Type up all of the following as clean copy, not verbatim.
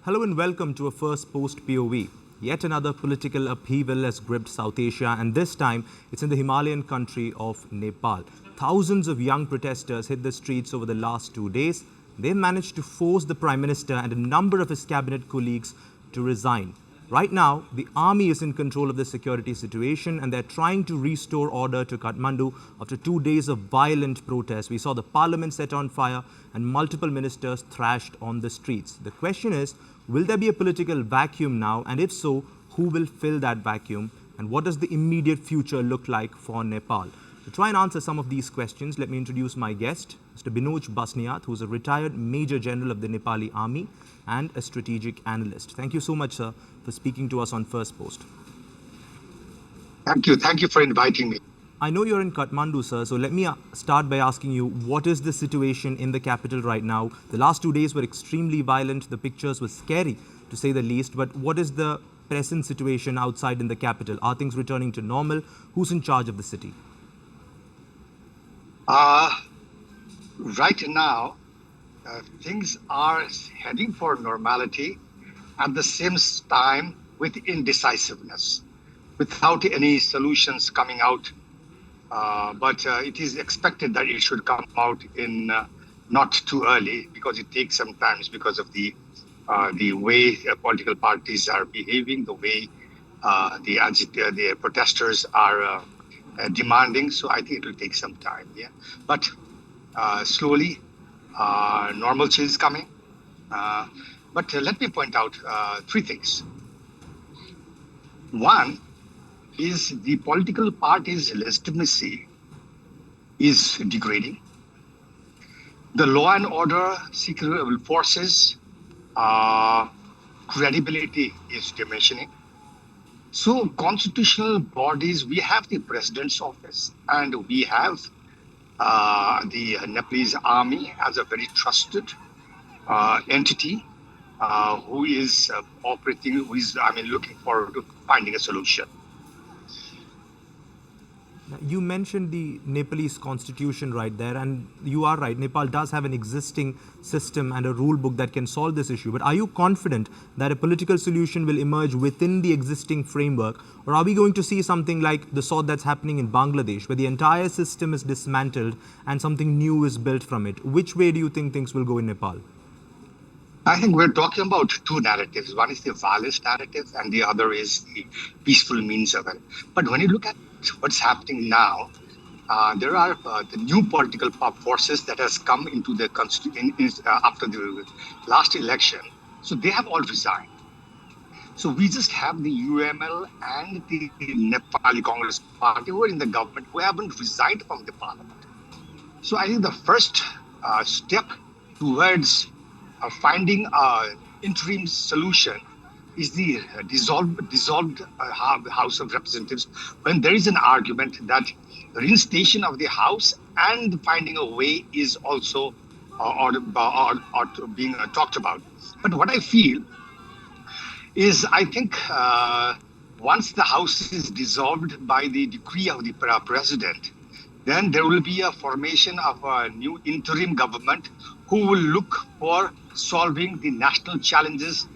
Hello and welcome to a Firstpost PoV. Yet another political upheaval has gripped South Asia, and this time it's in the Himalayan country of Nepal. Thousands of young protesters hit the streets over the last 2 days. They've managed to force the Prime Minister and a number of his cabinet colleagues to resign. Right now, the army is in control of the security situation and they're trying to restore order to Kathmandu after 2 days of violent protests. We saw the parliament set on fire and multiple ministers thrashed on the streets. The question is, will there be a political vacuum now? And if so, who will fill that vacuum? And what does the immediate future look like for Nepal? To try and answer some of these questions, let me introduce my guest, Mr. Binoj Basnyat, who is a retired Major General of the Nepali Army and a strategic analyst. Thank you so much, sir, for speaking to us on Firstpost. Thank you. Thank you for inviting me. I know you're in Kathmandu, sir, so let me start by asking you, what is the situation in the capital right now? The last 2 days were extremely violent. The pictures were scary, to say the least. But what is the present situation outside in the capital? Are things returning to normal? Who's in charge of the city? Right now, things are heading for normality at the same time with indecisiveness, without any solutions coming out. But it is expected that it should come out in not too early, because it takes some time because of the way political parties are behaving, the way the protesters are demanding. So I think it will take some time. Yeah, but slowly, normalcy is coming. But let me point out 3 things. One is the political party's legitimacy is degrading. The law and order security forces credibility is diminishing. So constitutional bodies, we have the president's office and we have the Nepalese army as a very trusted entity who is operating, who is, looking forward to finding a solution. You mentioned the Nepalese constitution right there, and you are right. Nepal does have an existing system and a rule book that can solve this issue. But are you confident that a political solution will emerge within the existing framework? Or are we going to see something like the sort that's happening in Bangladesh, where the entire system is dismantled and something new is built from it? Which way do you think things will go in Nepal? I think we're talking about 2 narratives. One is the violence narrative and the other is the peaceful means of it. But when you look at what's happening now, there are the new political forces that has come into the after the last election. So they have all resigned. So we just have the UML and the Nepali Congress Party who are in the government who haven't resigned from the parliament. So I think the first step towards finding an interim solution is the dissolved House of Representatives, when there is an argument that reinstation of the House and finding a way is also being talked about. But what I feel is, I think once the House is dissolved by the decree of the President, then there will be a formation of a new interim government who will look for solving the national challenges,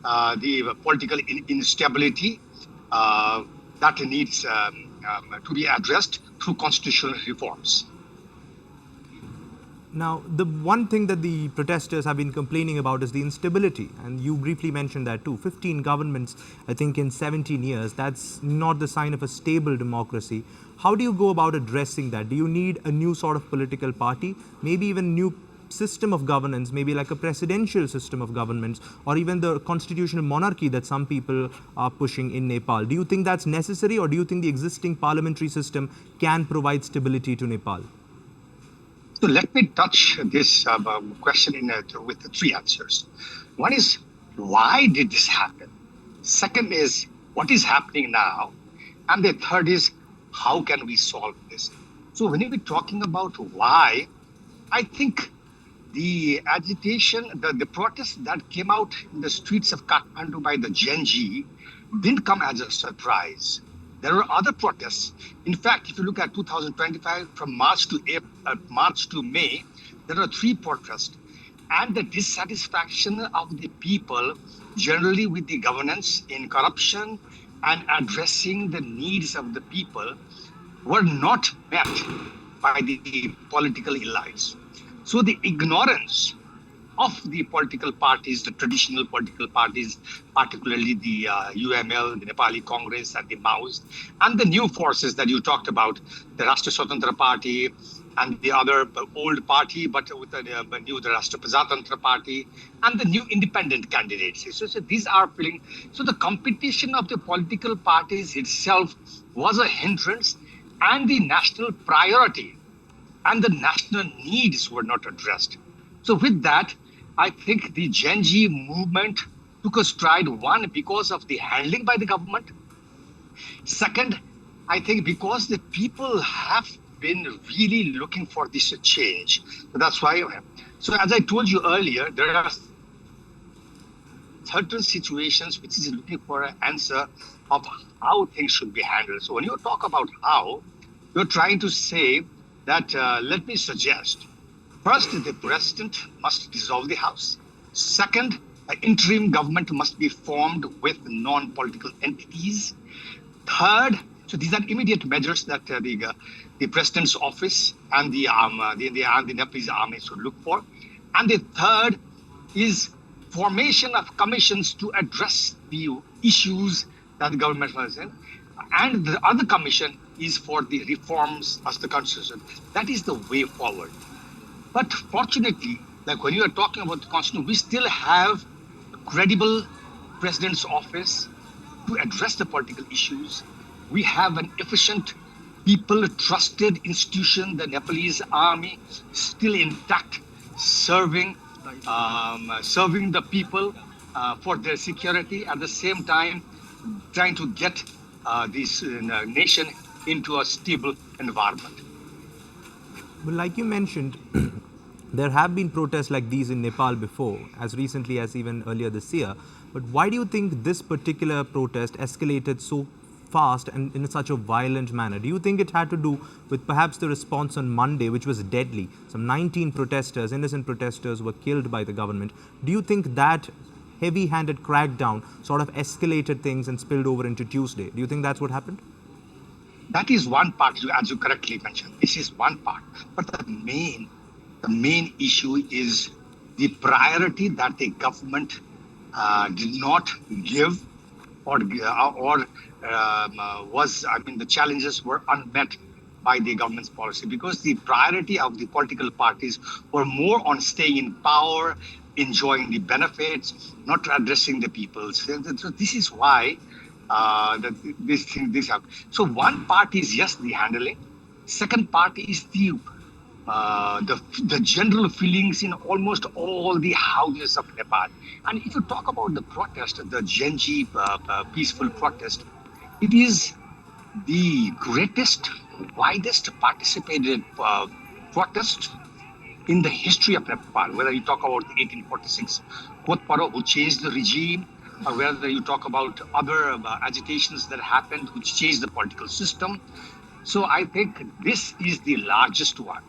the political instability that needs to be addressed through constitutional reforms. Now, the one thing that the protesters have been complaining about is the instability. And you briefly mentioned that too. 15 governments, I think, in 17 years. That's not the sign of a stable democracy. How do you go about addressing that? Do you need a new sort of political party? Maybe even new system of governance, maybe like a presidential system of governments, or even the constitutional monarchy that some people are pushing in Nepal. Do you think that's necessary, or do you think the existing parliamentary system can provide stability to Nepal? So let me touch this question with 3 answers. One is, why did this happen? Second is, what is happening now? And the third is, how can we solve this? So when we're talking about why, I think the agitation, the protests that came out in the streets of Kathmandu by the Gen Z didn't come as a surprise. There were other protests. In fact, if you look at 2025, from March to May, there are 3 protests. and the dissatisfaction of the people generally with the governance in corruption and addressing the needs of the people were not met by the political elites. So the ignorance of the political parties, the traditional political parties, particularly the UML, the Nepali Congress, and the Maoist, and the new forces that you talked about, the Rashtra Swatantra Party and the other old party, but with the new, the Rashtra Prajatantra Party, and the new independent candidates. So these are feeling. So the competition of the political parties itself was a hindrance, and the national priority and the national needs were not addressed. So with that, I think the Gen Z movement took a stride, one, because of the handling by the government. Second, I think because the people have been really looking for this change. So that's why. So as I told you earlier, there are certain situations which is looking for an answer of how things should be handled. So when you talk about how, you're trying to say that, let me suggest, first, the president must dissolve the House. Second, an interim government must be formed with non-political entities. Third, so these are immediate measures that the president's office and the Nepalese army should look for. And the third is formation of commissions to address the issues that the government was in. And the other commission is for the reforms of the constitution. That is the way forward. But fortunately, like when you are talking about the constitution, we still have a credible president's office to address the political issues. We have an efficient, people trusted institution, the Nepalese army, still intact, serving the people for their security, at the same time trying to get this nation into a stable environment. Well, like you mentioned, there have been protests like these in Nepal before, as recently as even earlier this year. But why do you think this particular protest escalated so fast and in such a violent manner? Do you think it had to do with perhaps the response on Monday, which was deadly? Some 19 protesters, innocent protesters, were killed by the government. Do you think that heavy-handed crackdown sort of escalated things and spilled over into Tuesday? Do you think that's what happened? That is one part, as you correctly mentioned. This is one part. But the main issue is the priority that the government did not give, or the challenges were unmet by the government's policy, because the priority of the political parties were more on staying in power, enjoying the benefits, not addressing the people. So this is why this happened. So one part is, yes, the handling. Second part is the general feelings in almost all the houses of Nepal. And if you talk about the protest, the Gen Z peaceful protest, it is the greatest, widest participated protest in the history of Nepal. Whether you talk about the 1846 Kotparo, who changed the regime, or whether you talk about other agitations that happened which changed the political system. So I think this is the largest one.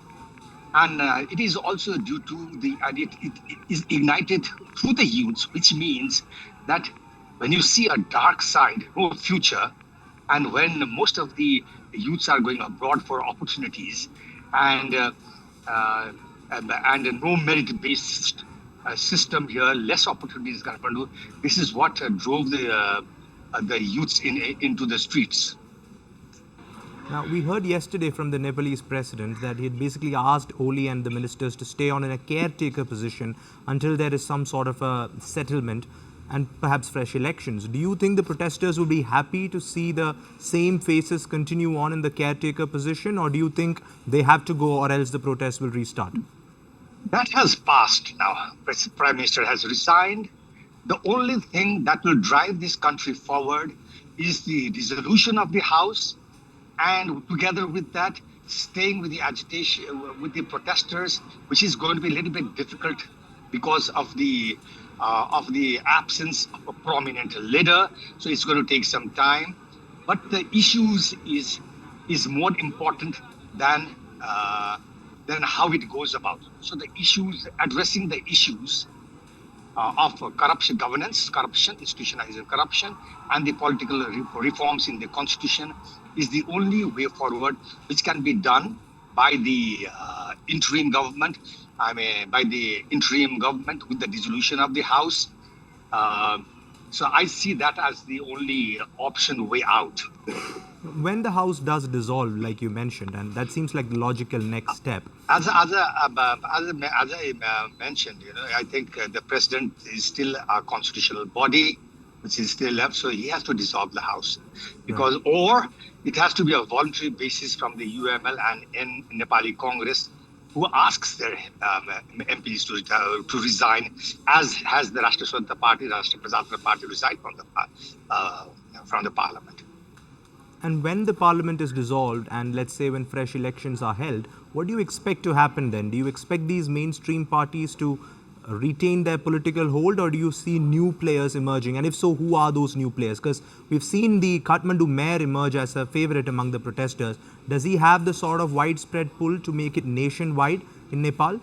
And it is also due to it is ignited through the youths, which means that when you see a dark side, no future, and when most of the youths are going abroad for opportunities, and no merit-based system here, less opportunities, Kathmandu, this is what drove the youths into the streets. Now, we heard yesterday from the Nepalese president that he had basically asked Oli and the ministers to stay on in a caretaker position until there is some sort of a settlement and perhaps fresh elections. Do you think the protesters will be happy to see the same faces continue on in the caretaker position, or do you think they have to go or else the protests will restart? That has passed now. Prime Minister has resigned. The only thing that will drive this country forward is the dissolution of the House, and together with that, staying with the agitation, with the protesters, which is going to be a little bit difficult because of the absence of a prominent leader. So it's going to take some time. But the issues is more important than then how it goes about. So the issues, addressing the issues of corruption, governance, corruption, institutionalized corruption, and the political reforms in the constitution is the only way forward, which can be done by the interim government. I mean, by the interim government with the dissolution of the House. So I see that as the only option way out. When the House does dissolve, like you mentioned, and that seems like the logical next step. As I mentioned, I think the president is still a constitutional body, which is still left, so he has to dissolve the House, because or it has to be a voluntary basis from the UML and Nepali Congress, who asks their MPs to resign, as has the Rashtra Swanta Party, Rashtra Prajatantara Party resigned from the parliament. And when the parliament is dissolved, and let's say when fresh elections are held, what do you expect to happen then? Do you expect these mainstream parties to retain their political hold, or do you see new players emerging? And if so, who are those new players? Because we've seen the Kathmandu mayor emerge as a favorite among the protesters. Does he have the sort of widespread pull to make it nationwide in Nepal?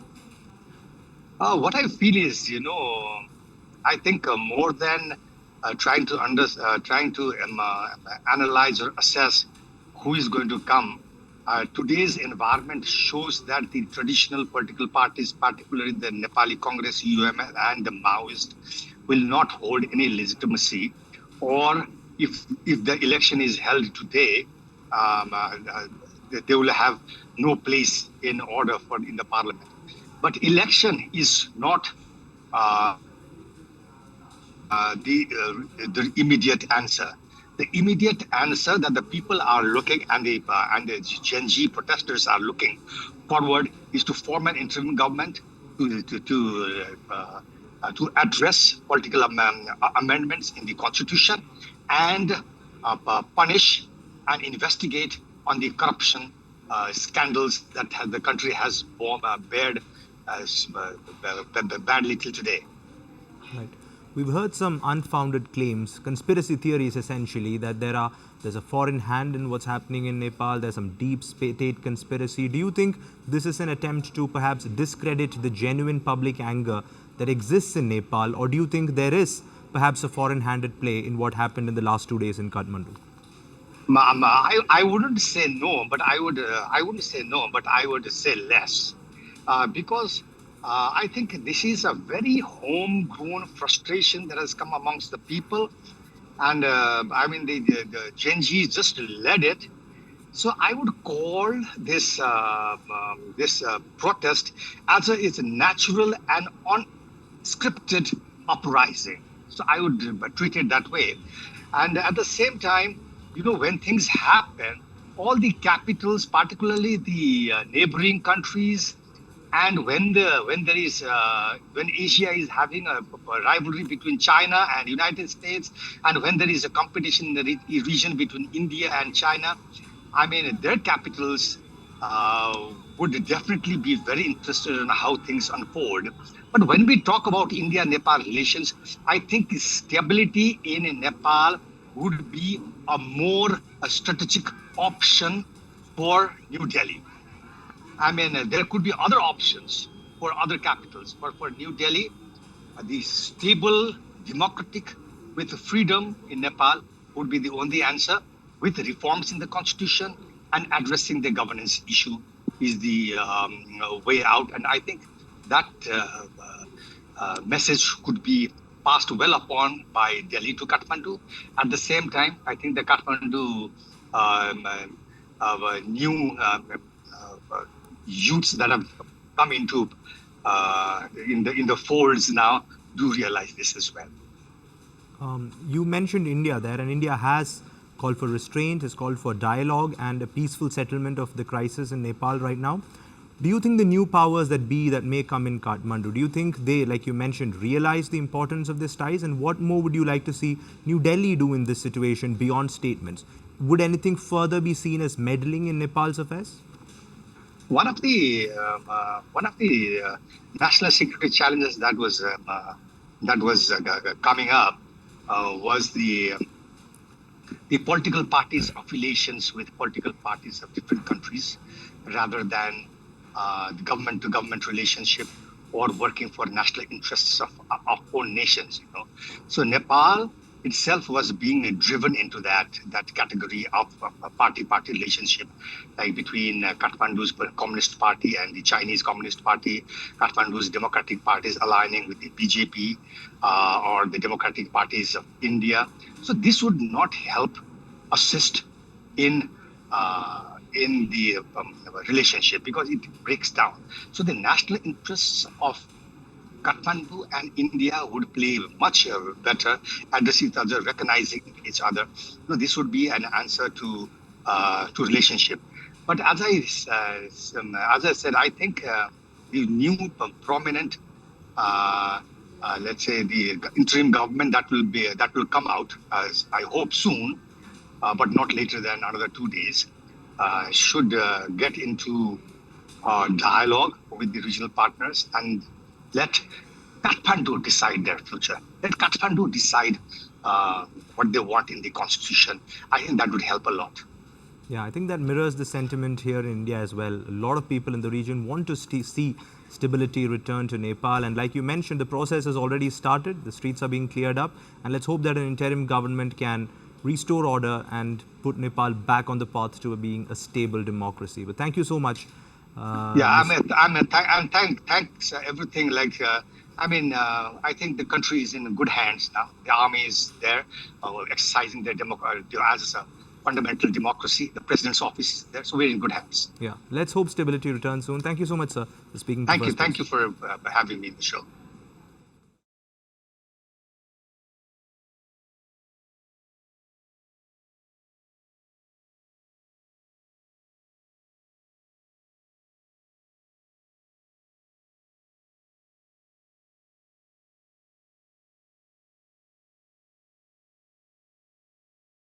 What I feel is, I think more than trying to analyze or assess who is going to come, today's environment shows that the traditional political parties, particularly the Nepali Congress, UML, and the Maoist, will not hold any legitimacy. Or if the election is held today, they will have no place in order in the parliament. But election is not the immediate answer. The immediate answer that the people are looking, and the Gen Z protesters are looking forward, is to form an interim government to address political amendments in the constitution, and punish and investigate on the corruption scandals that the country has bared badly till today. Right. We've heard some unfounded claims, conspiracy theories essentially, that there's a foreign hand in what's happening in Nepal, there's some deep state conspiracy. Do you think this is an attempt to perhaps discredit the genuine public anger that exists in Nepal, or do you think there is perhaps a foreign hand at play in what happened in the last 2 days in Kathmandu? I wouldn't say no, but I would say less, because I think this is a very homegrown frustration that has come amongst the people, and the Gen Z just led it. So I would call this protest as a natural and unscripted uprising. So I would treat it that way, and at the same time, when things happen, all the capitals, particularly the neighboring countries, and when Asia is having a rivalry between China and United States, and when there is a competition in the region between India and China, their capitals would definitely be very interested in how things unfold. But when we talk about India-Nepal relations, I think the stability in Nepal would be a strategic option for New Delhi. There could be other options for other capitals, but for New Delhi, the stable, democratic, with freedom in Nepal would be the only answer, with reforms in the constitution and addressing the governance issue is the way out. And I think that message could be passed well upon by Delhi to Kathmandu. At the same time, I think the Kathmandu new youths that have come into in the folds now do realize this as well. You mentioned India there, and India has called for restraint, has called for dialogue and a peaceful settlement of the crisis in Nepal right now. Do you think the new powers that may come in Kathmandu, do you think they, like you mentioned, realize the importance of this ties? And what more would you like to see New Delhi do in this situation beyond statements? Would anything further be seen as meddling in Nepal's affairs? One of the national security challenges that was coming up was the political parties' affiliations with political parties of different countries, rather than the government-to-government relationship, or working for national interests of own nations. So Nepal itself was being driven into that category of a party-party relationship, like between Kathmandu's Communist Party and the Chinese Communist Party, Kathmandu's Democratic Parties aligning with the BJP or the Democratic Parties of India. So this would not help assist in the relationship, because it breaks down. So the national interests of Kathmandu and India would play much better, address each other, recognizing each other. This would be an answer to relationship. But as I said, I think the new prominent, let's say, the interim government that will come out, I hope soon, but not later than another 2 days, should get into dialogue with the regional partners and let Kathmandu decide their future. Let Kathmandu decide what they want in the constitution. I think that would help a lot. Yeah, I think that mirrors the sentiment here in India as well. A lot of people in the region want to see stability return to Nepal. And like you mentioned, the process has already started. The streets are being cleared up. And let's hope that an interim government can restore order and put Nepal back on the path to being a stable democracy. But thank you so much. Thanks everything. I think the country is in good hands now. The army is there, exercising their democracy as a fundamental democracy. The president's office is there, so we're in good hands. Yeah, let's hope stability returns soon. Thank you so much, sir, for speaking. Thank you for having me in the show.